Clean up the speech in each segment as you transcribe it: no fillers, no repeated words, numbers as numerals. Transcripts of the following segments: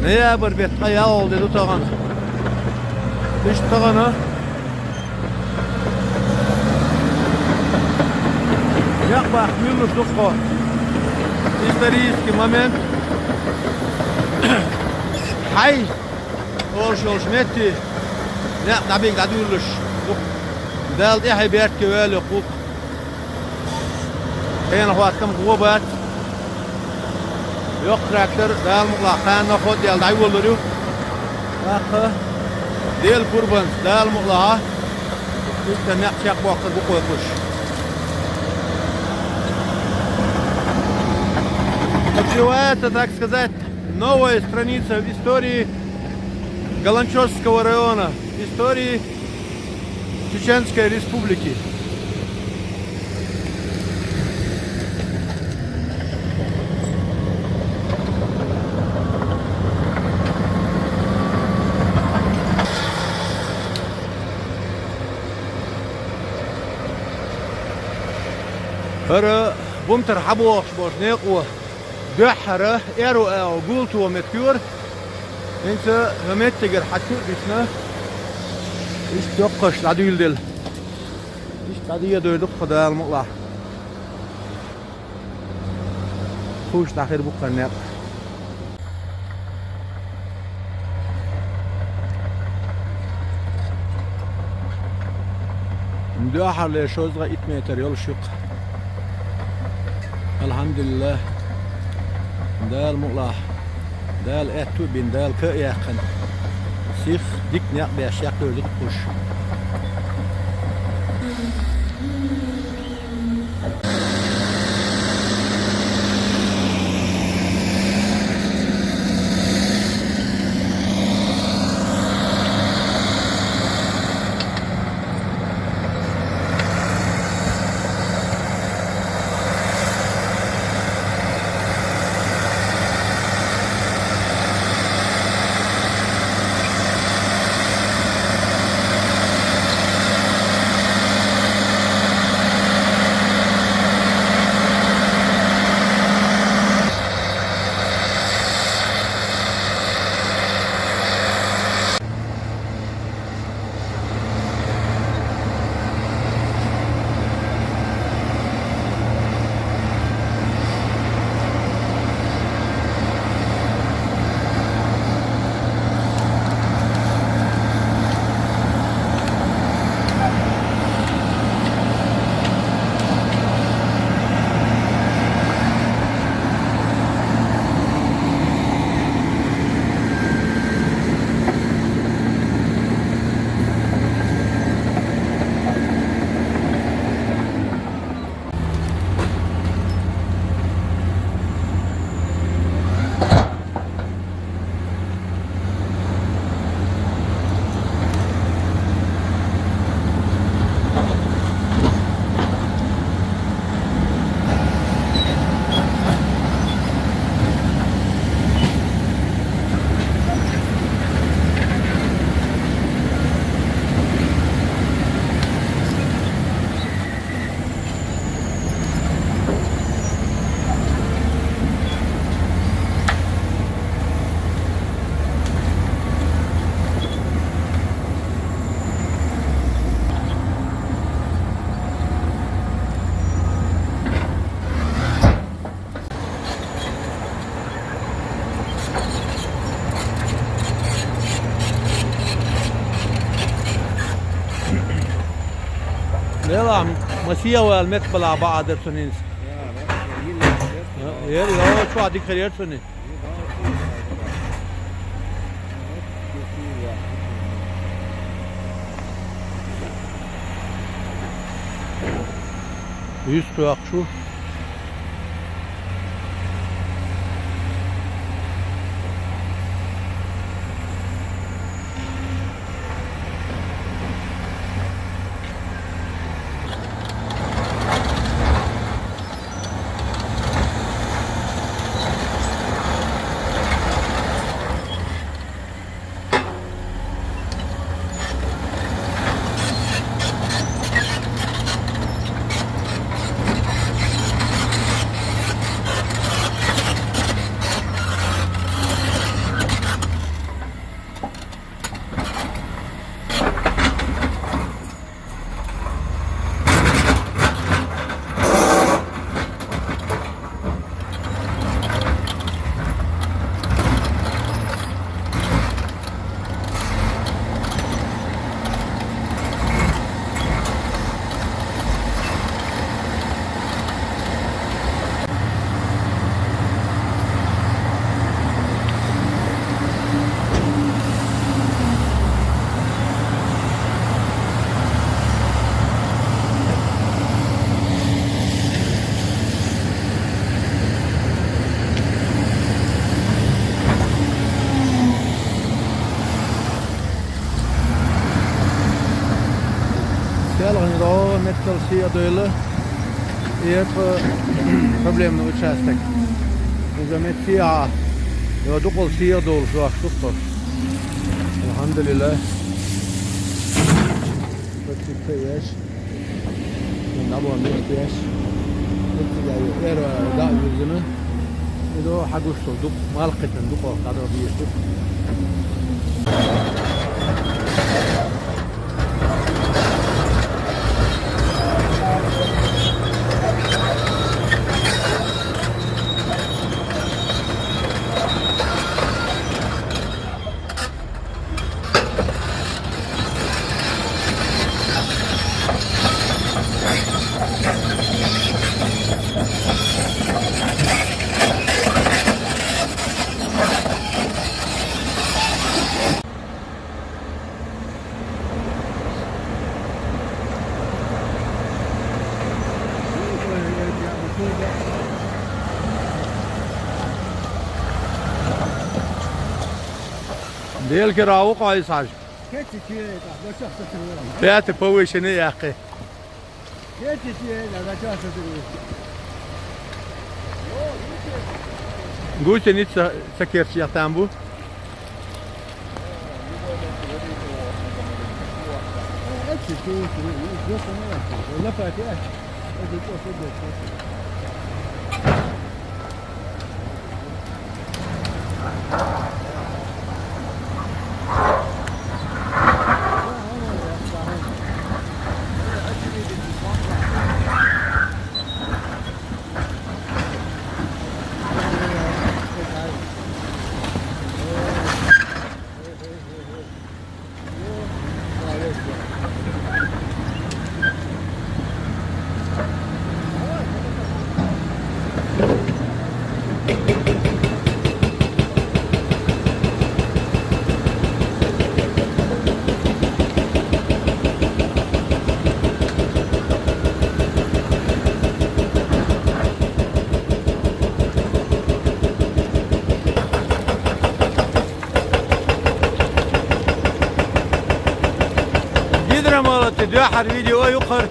Ya bir bet ayağı oldu dedi tağan. Düş tağanı. Yak bak yürür tukko. Исторический момент. Hay. Olş metti. Ne tabii ki yürürüş. Daldı hay bert ki öyle kuk. Ben vaktim kubat. Yok traktör dal mutlaka nokot del day olur. Bak. Del kurban dal mutlaka. İşte ne yapacak vakit bu koymuş. Открывается, так сказать, новая страница в истории Галанчевского района, в истории Чеченской Республики. Hara bumtar habo boş ne kuwa بحرة إيرو قولتو ومتكور إنت همتجر حتى بسنا إيش تقش لعديل دل إيش تعديه دويلق خدا المطلع خوش تأخير بقى النق مداحر لشوزغة 8 متر يلا شق الحمد لله دال مقلع دال اتو بين دال كياقن سيخ ديك نيق باشياق دولك خوش يلا مسيا والمقبل على بعض سنين يلا شو عندك خير سنين يستوى شو Telgen då metal sia döle. Problem nu участок. Уже метия. Я докол sia дол şu tuttu. Elhamdülillah. Baktık yaş. Ne bu ne yaş. Baktık ya da yüzünü. İdo haguş olduk. Malqeten dok kadar bir şey. Değil ki ravu kayısaj. Keçi ki da çok satılıyor. Fiyatı povuşunu yakı. Keçi ki da çok satılıyor. Gülsen hiç sakerçi yatan bu. Keçi ki yok ne yapıyor? La Fatih. Hadi çok çok. تدوحر فيديو يقهر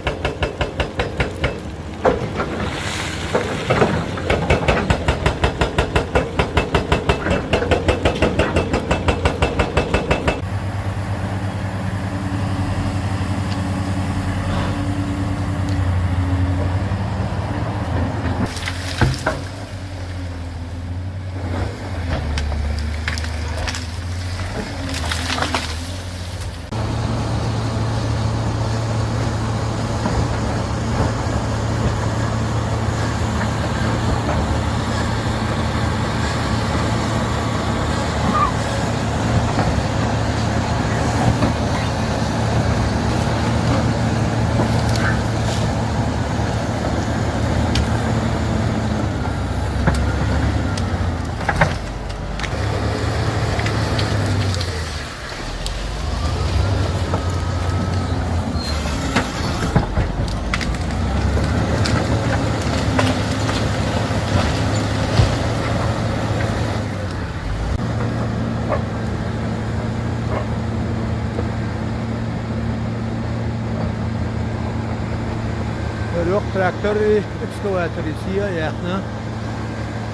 yok traktör ekskavatör siya yakna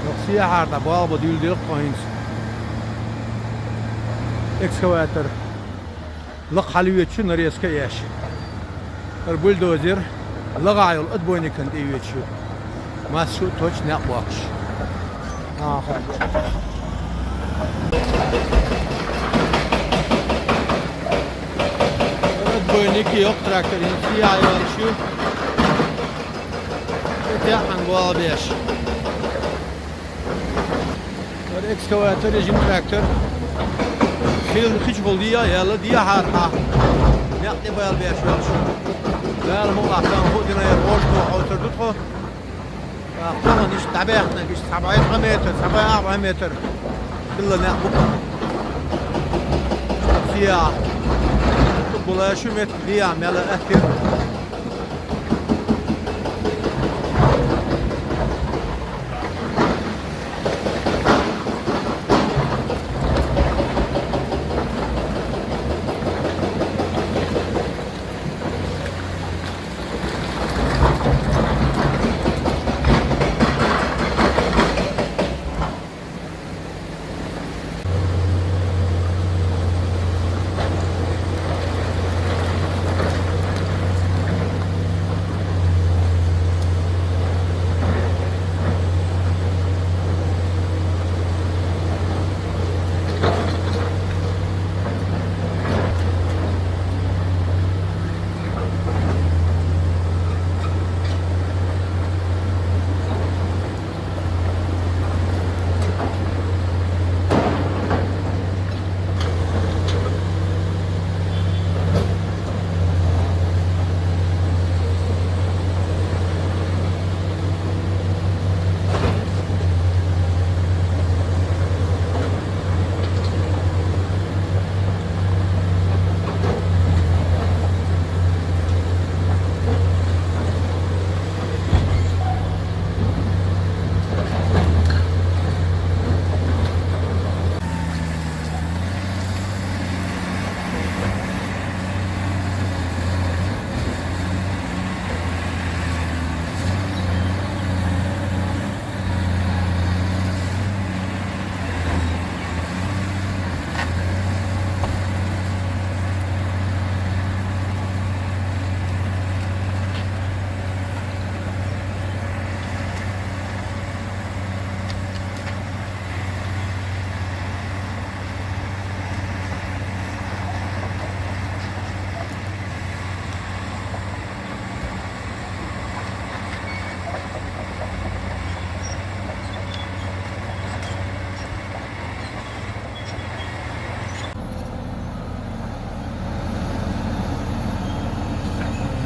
yok siya harda bağ bu düldül koyun ekskavatör lıq haliyetçi nereske yaş buldozer lağayol adboynikan devetçi masu toç ne bakış aha adboyniki yok traktörün siya yarışı تاعها نقول بيش الاكسكافاتور يجي تراكتور خيل خيش بولديا يلا ديا هارها نعطي بيال بيش شو لا الموضوع كان هو دينا يروش او تردو طبعا ايش تعبيحنا ايش 7 متر 7 متر كله نعبق سياح بولا شو متر ديا مالا اثر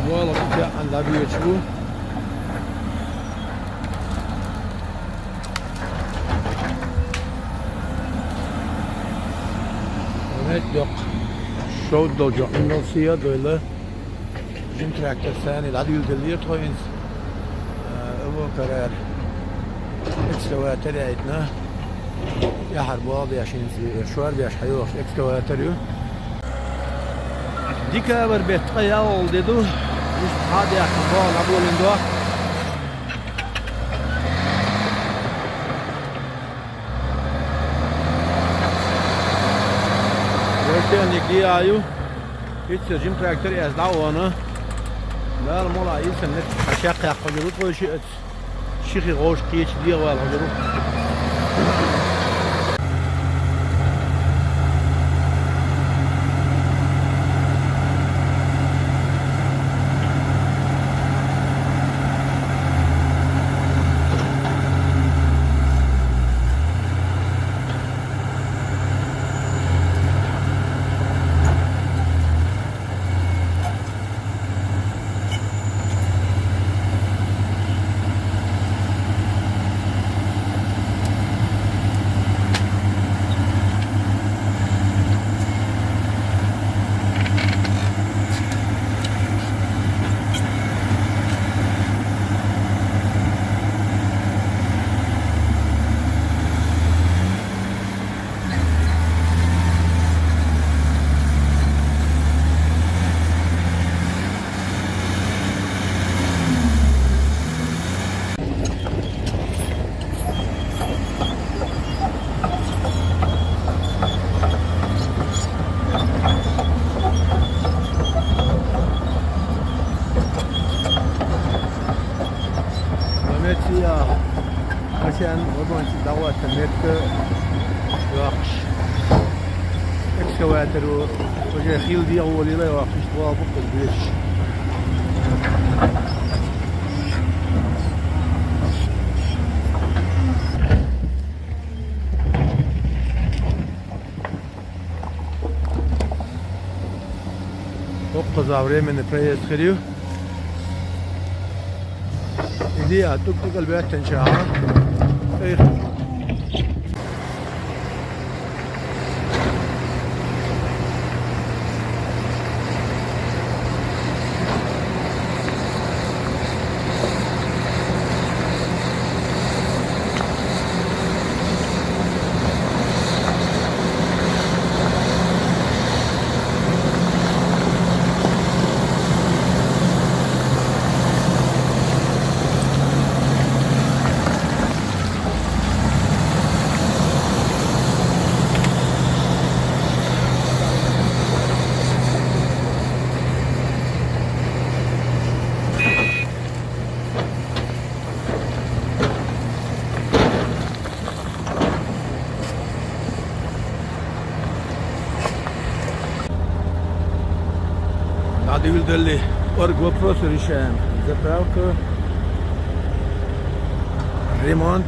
Voilà, on l'a vu et tout. Evet yok. Şov dojo. Nasıl böyle? Bizim traktör seni daha yüldürüyor toyun. Bu karar. Ekskavatör ayetna. Ya harbu abi yaşın şuar bir yaş hayır ekskavatör yok. Dika var betka ya oldu dedi. Hadi ya bu la bolendo. Verten yekli ayu. Hiç sözüm traktör yazda onu. لا الموضوع يمكن مشاقة حجروت ولا شيء شيخي غوش كيش دي ولا حجروت يا عشان موضوع دوات النت واقش اكسكواتر وجا خيل دي اول لا واقش توافق البيش فوق زاوري من بريس خريو دي اتوك البيت تنشاها اي Deli or GoPro solution. Zapravka remont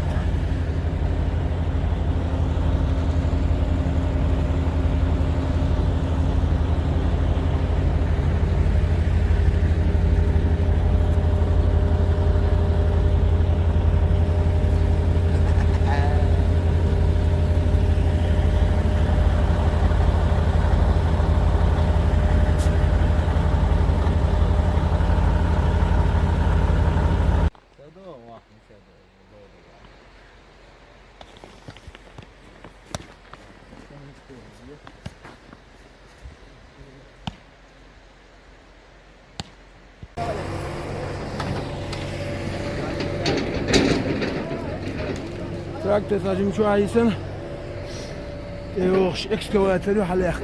traktör sacım şu ayısın yok ekskavatörü halak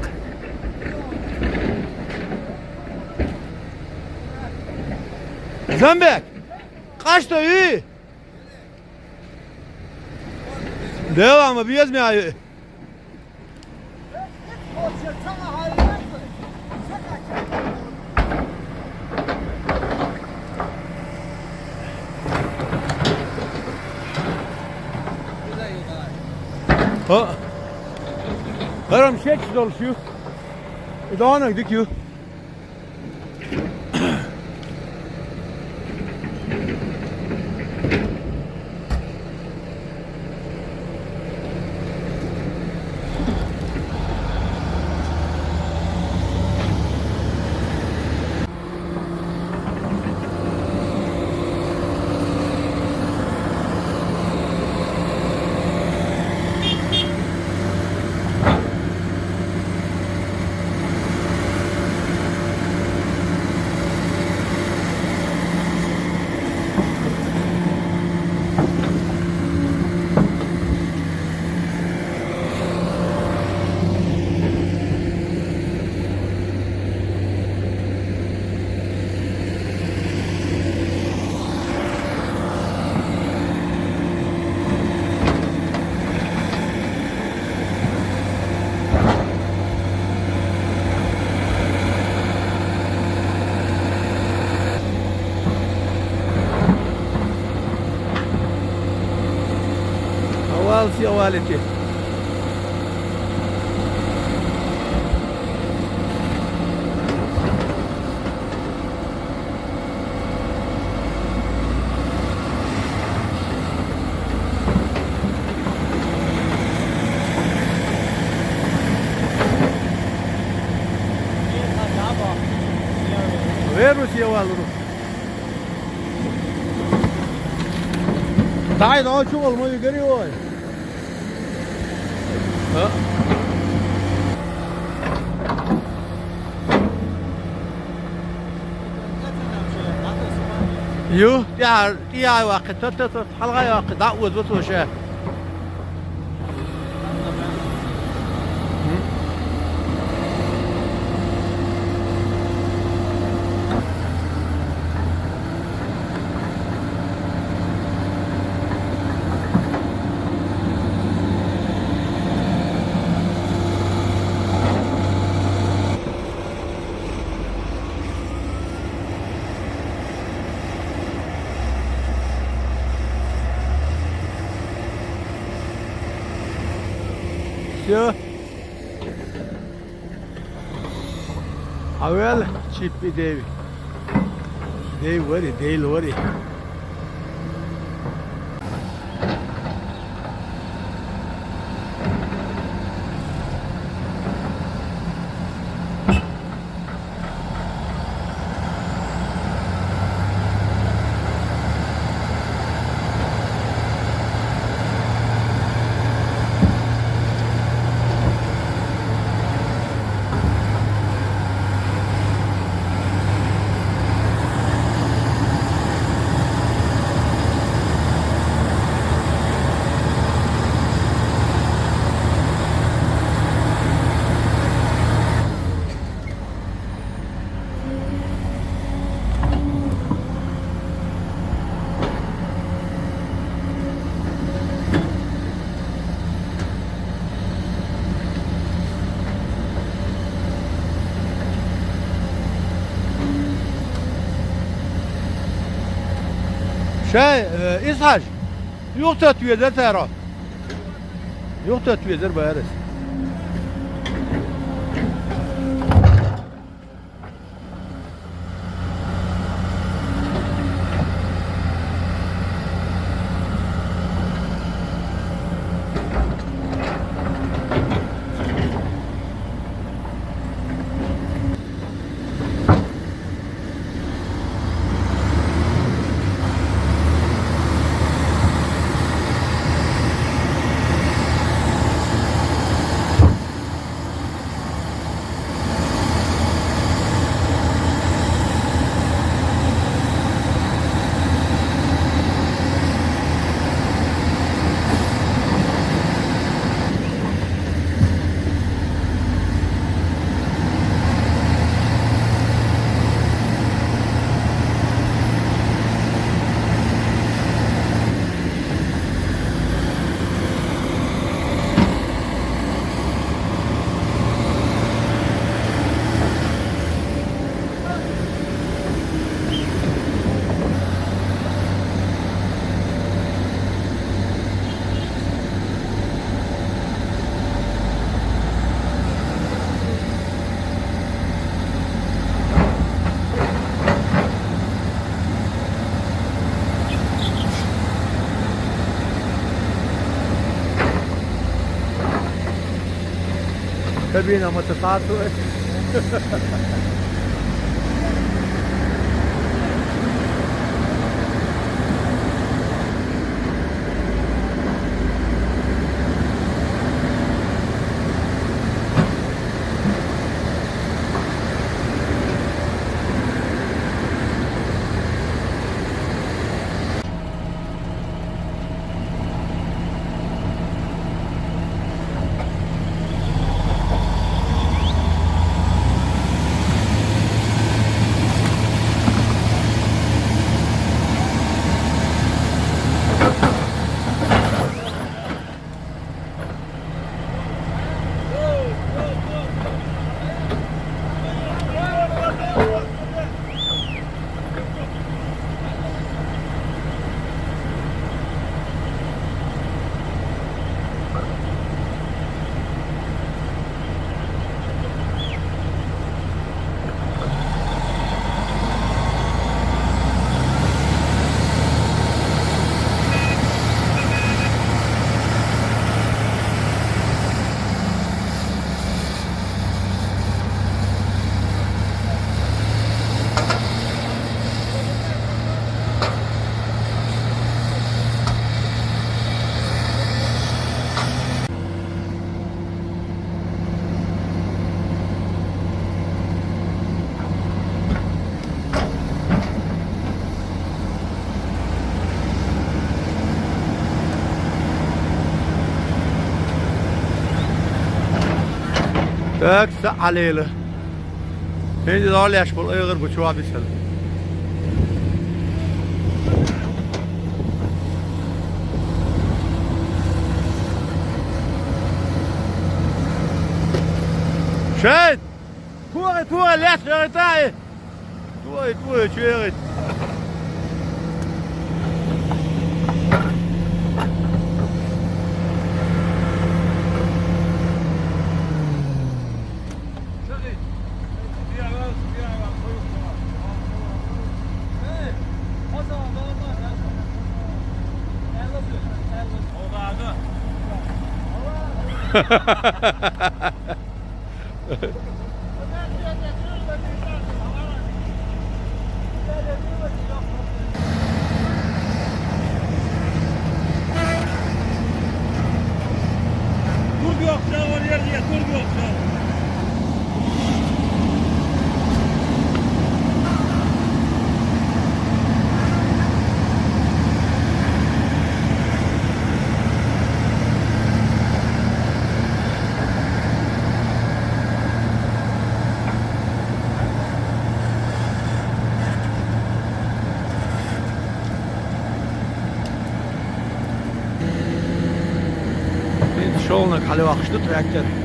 Zambek kaçta iyi devamı bir mi ayı Ha. Haram şey dolaşıyor. Daha ne gidiyor? يا والدي. Ver Rusya valuru. Dai đó chú olmayı görüyor. Ha? Yo, ya vakit tut halga vakit da uzun soşa. Все. Avel çip bir dev. Dev var ya, değil var ya. İshak, yok tatviyeler tera. Yok tatviyeler bayarız. Tabii ama tasarruf. Ökse aleyli. Şimdi de ağlayaş bol ığır bu çuva bir sel. Schön! Pure, letztere Teil! Schwierig! Turgu yoksa oraya diye turgu yoksa. Şimdi şoluna kalı vakışlı traktör.